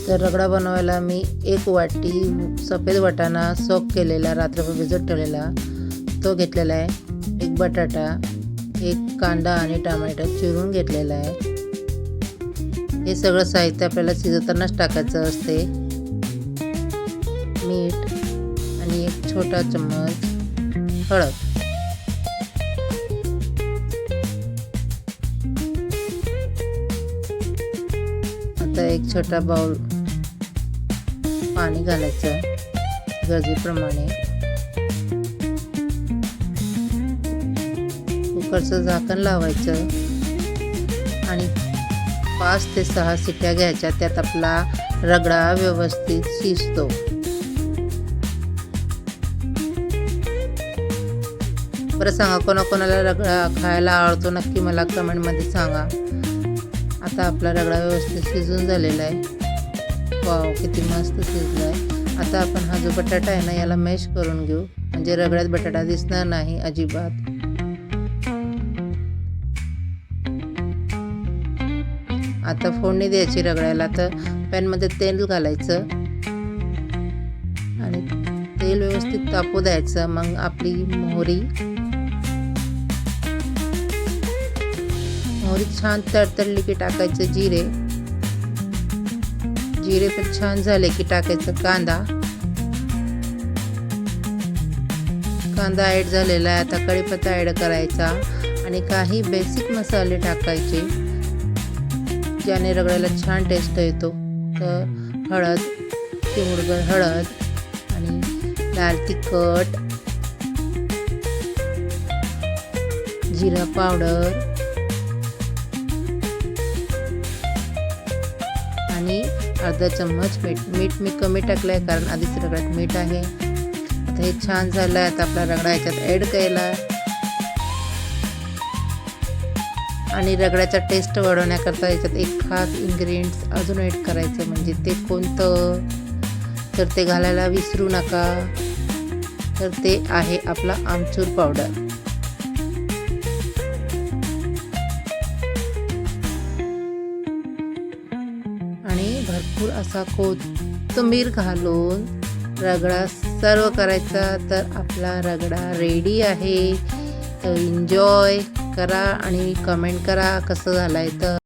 तर रगडा बनवायला मी 1 वाटी सफेद वाटाणा सोक केलेला, रात्रभर भिजत ठेवलेला तो घेतलेला आहे. 1 बटाटा, 1 कांदा आणि टोमॅटो चिरून घेतलेला आहे. हे सगळं साहित्य आपल्याला शिजवतानाच टाकायचं असते. मीठ आणि 1 छोटा चम्मच हळद. आता 1 छोटा बाउल पाणी घालायचं गरजेप्रमाणे. कुकरचं झाकण लावायचं आणि 5 ते 6 शिट्ट्या घ्यायच्या. त्यात आपला रगडा व्यवस्थित शिजतो. बरं सांगा, कोणाकोणाला रगडा खायला आवडतो नक्की मला कमेंटमध्ये सांगा. आता आपला रगडा व्यवस्थित शिजून झालेला आहे. वाव, किती मस्त शिजला आहे. आता आपण हा जो बटाटा आहे ना, याला मॅश करून घेऊ, म्हणजे रगड्यात बटाटा दिसणार नाही अजिबात. आता फोडणी द्यायची रगड्याला. तर पॅनमध्ये तेल घालायचं आणि तेल व्यवस्थित तापू द्यायचं. मग आपली मोहरी छान तडतडली की टाकायचं जिरे पण छान झाले की टाकायचं कांदा ॲड झालेला आहे. आता कढीपत्ता ॲड करायचा आणि काही बेसिक मसाले टाकायचे ज्याने रगड्याला छान टेस्ट येतो. तर हळद, चिमूटभर हळद आणि लाल तिखट, जिरा पावडर आणि अर्धा चम्मच मीठ मी कमी टाकलं आहे कारण आधीच रगड्यात मीठ आहे. आता हे छान झालं आहे. आता आपला रगडा याच्यात ॲड केला आणि रगड्याचा टेस्ट वाढवण्याकरता याच्यात एक खास इन्ग्रेडियंट्स अजून ॲड करायचं. म्हणजे ते कोणतं, तर ते घालायला विसरू नका. तर ते आहे आपला आमचूर पावडर. आणि भरपूर असा कोथिंबीर घालून रगडा सर्व करायचा. तर आपला रगडा रेडी आहे. तर एन्जॉय करा आणि कमेंट करा कसं झालं आहे. तर